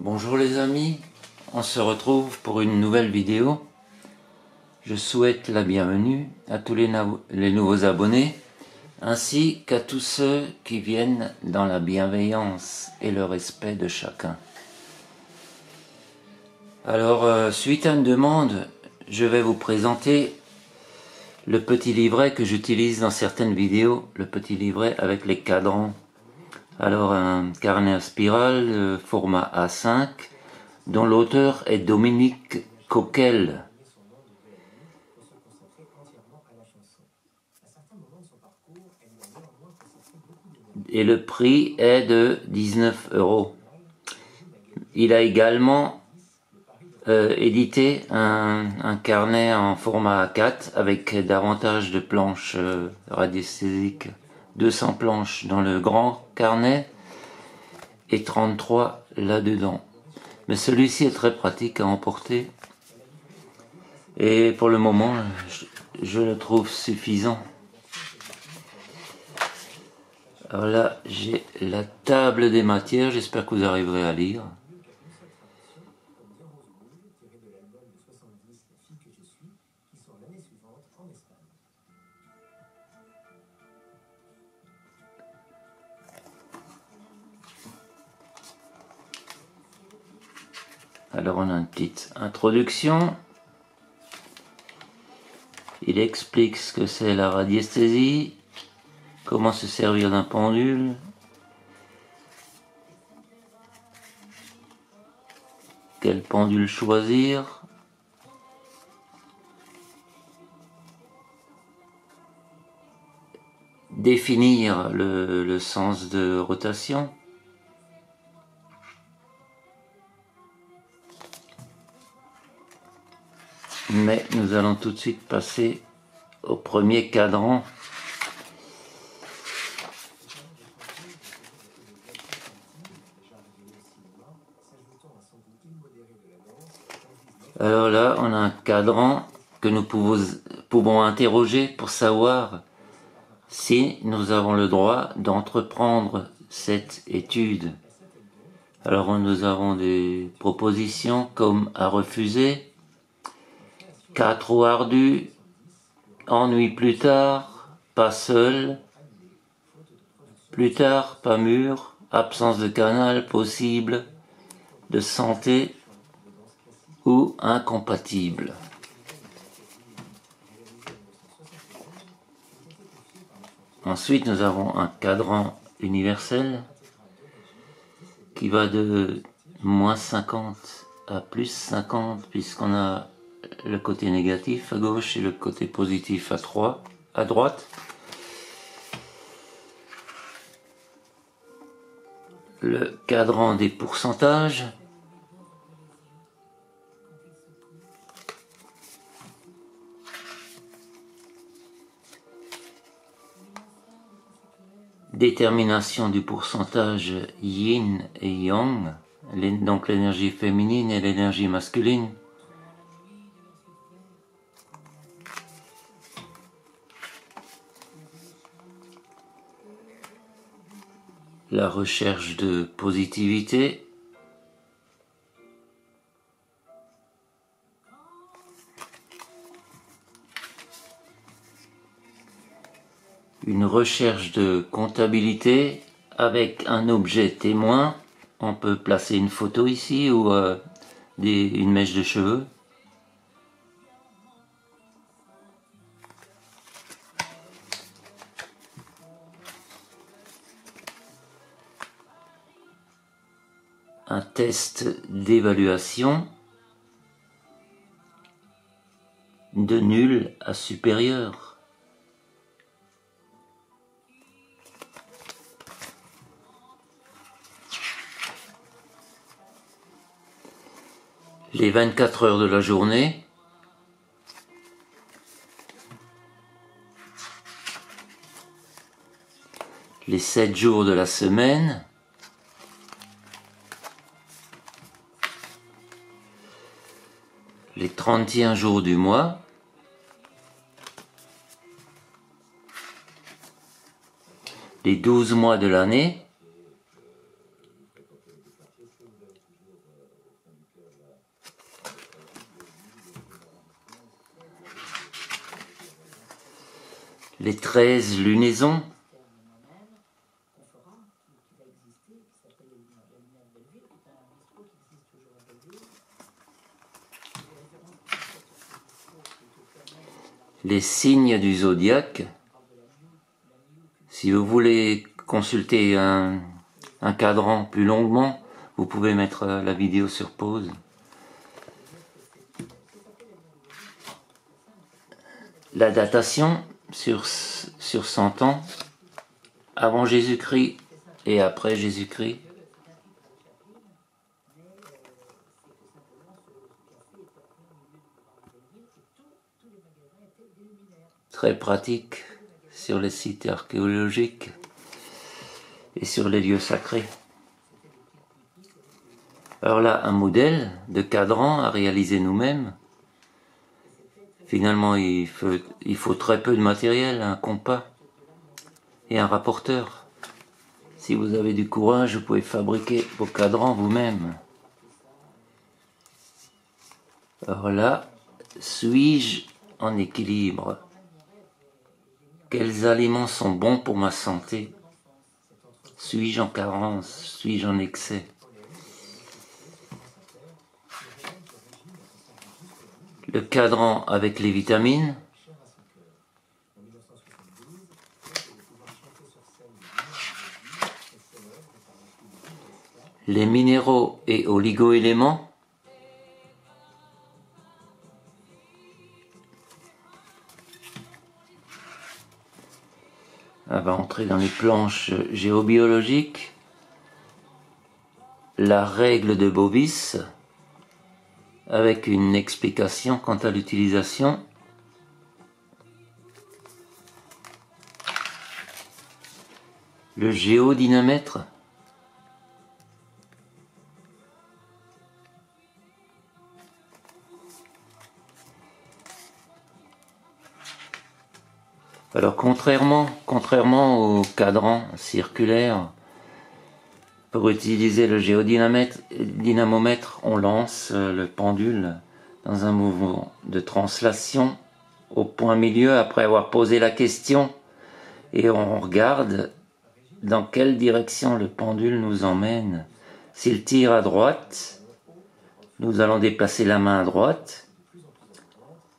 Bonjour les amis, on se retrouve pour une nouvelle vidéo. Je souhaite la bienvenue à tous les nouveaux abonnés, ainsi qu'à tous ceux qui viennent dans la bienveillance et le respect de chacun. Alors, suite à une demande, je vais vous présenter le petit livret que j'utilise dans certaines vidéos, le petit livret avec les cadrans. Alors, un carnet à spirale, format A5, dont l'auteur est Dominique Coquel. Et le prix est de 19 €. Il a également édité un carnet en format A4 avec davantage de planches radiesthésiques. 200 planches dans le grand carnet et 33 là-dedans. Mais celui-ci est très pratique à emporter. Et pour le moment, je le trouve suffisant. Alors là, j'ai la table des matières, j'espère que vous arriverez à lire. Alors on a une petite introduction. Il explique ce que c'est la radiesthésie, comment se servir d'un pendule, quel pendule choisir, définir le sens de rotation, mais nous allons tout de suite passer au premier cadran. Alors là, on a un cadran que nous pouvons interroger pour savoir si nous avons le droit d'entreprendre cette étude. Alors nous avons des propositions comme à refuser, cas trop ardu, ennui plus tard, pas seul, plus tard, pas mûr, absence de canal possible, de santé ou incompatible. Ensuite, nous avons un cadran universel qui va de -50 à +50, puisqu'on a le côté négatif à gauche et le côté positif à droite. Le cadran des pourcentages. Détermination du pourcentage yin et yang, donc l'énergie féminine et l'énergie masculine. La recherche de positivité. Une recherche de comptabilité avec un objet témoin. On peut placer une photo ici ou une mèche de cheveux. Un test d'évaluation de nul à supérieur. Les 24 heures de la journée. Les 7 jours de la semaine. Les 31 jours du mois. Les 12 mois de l'année. les 13 lunaisons, les signes du zodiaque. Si vous voulez consulter un cadran plus longuement, vous pouvez mettre la vidéo sur pause. La datation sur 100 ans, avant Jésus-Christ et après Jésus-Christ. Très pratique sur les sites archéologiques et sur les lieux sacrés. Alors là, un modèle de cadran à réaliser nous-mêmes. Finalement, il faut très peu de matériel, un compas et un rapporteur. Si vous avez du courage, vous pouvez fabriquer vos cadrans vous-même. Alors là, suis-je en équilibre? Quels aliments sont bons pour ma santé? Suis-je en carence? Suis-je en excès? Le cadran avec les vitamines. Les minéraux et oligo-éléments. On va entrer dans les planches géobiologiques. La règle de Bovis, avec une explication quant à l'utilisation. Le géodynamètre. Alors contrairement au cadran circulaire, pour utiliser le géodynamomètre, on lance le pendule dans un mouvement de translation au point milieu après avoir posé la question et on regarde dans quelle direction le pendule nous emmène. S'il tire à droite, nous allons déplacer la main à droite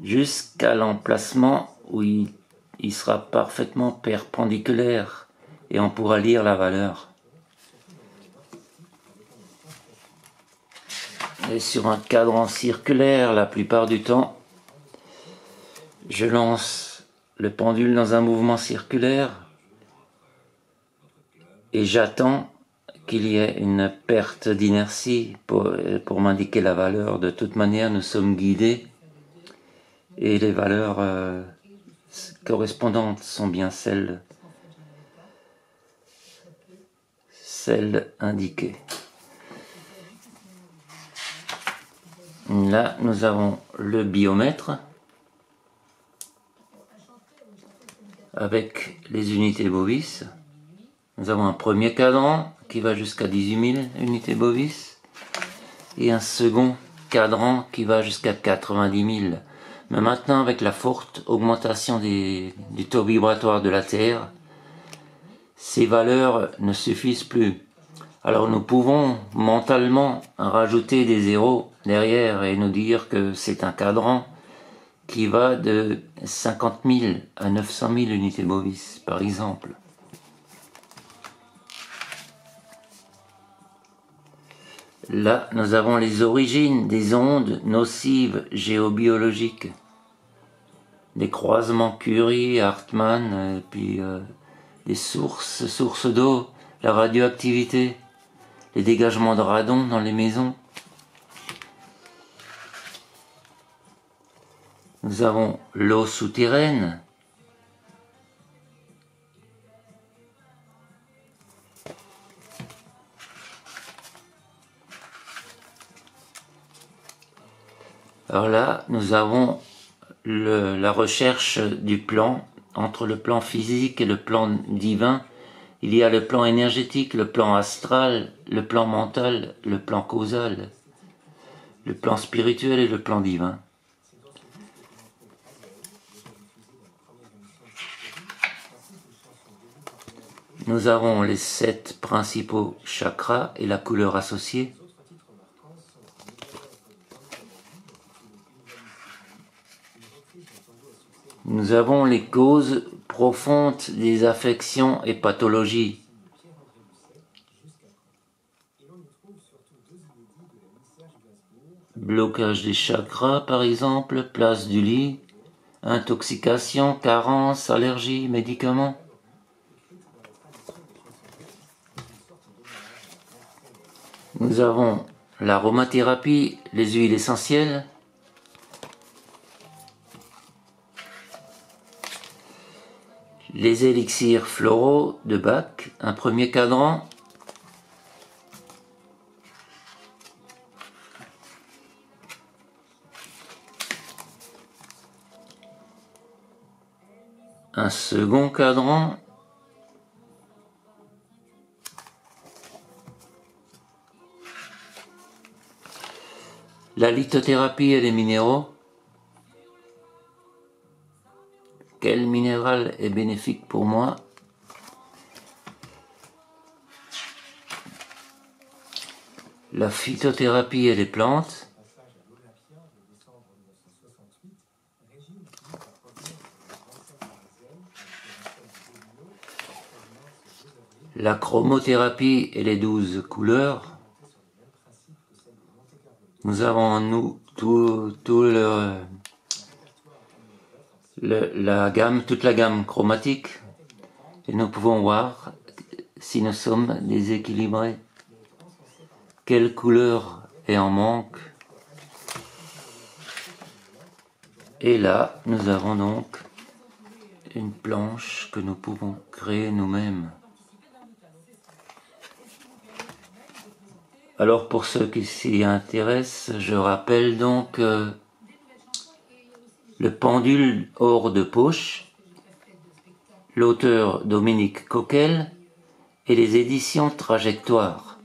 jusqu'à l'emplacement où il sera parfaitement perpendiculaire et on pourra lire la valeur. Et sur un cadran circulaire, la plupart du temps, je lance le pendule dans un mouvement circulaire et j'attends qu'il y ait une perte d'inertie pour m'indiquer la valeur. De toute manière, nous sommes guidés et les valeurs correspondantes sont bien celles indiquées. Là, nous avons le biomètre avec les unités Bovis. Nous avons un premier cadran qui va jusqu'à 18 000 unités Bovis et un second cadran qui va jusqu'à 90 000. Mais maintenant, avec la forte augmentation du taux vibratoire de la Terre, ces valeurs ne suffisent plus. Alors nous pouvons mentalement rajouter des zéros derrière et nous dire que c'est un cadran qui va de 50 000 à 900 000 unités Bovis, par exemple. Là, nous avons les origines des ondes nocives géobiologiques. Les croisements Curie, Hartmann, et puis les sources d'eau, la radioactivité, les dégagements de radon dans les maisons. Nous avons l'eau souterraine. Alors là, nous avons la recherche du plan, entre le plan physique et le plan divin. Il y a le plan énergétique, le plan astral, le plan mental, le plan causal, le plan spirituel et le plan divin. nous avons les 7 principaux chakras et la couleur associée. Nous avons les causes profondes des affections et pathologies. Blocage des chakras par exemple, place du lit, intoxication, carence, allergie, médicaments. Nous avons l'aromathérapie, les huiles essentielles, les élixirs floraux de Bach, un premier cadran, un second cadran, la lithothérapie et les minéraux. Quel minéral est bénéfique pour moi? La phytothérapie et les plantes. La chromothérapie et les 12 couleurs. Nous avons en nous toute la gamme chromatique et nous pouvons voir si nous sommes déséquilibrés, quelle couleur est en manque. Et là, nous avons donc une planche que nous pouvons créer nous-mêmes. Alors pour ceux qui s'y intéressent, je rappelle donc le pendule hors de poche, l'auteur Dominique Coquel et les éditions Trajectoire.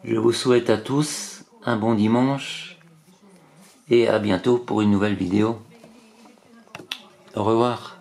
Je vous souhaite à tous un bon dimanche et à bientôt pour une nouvelle vidéo. Au revoir.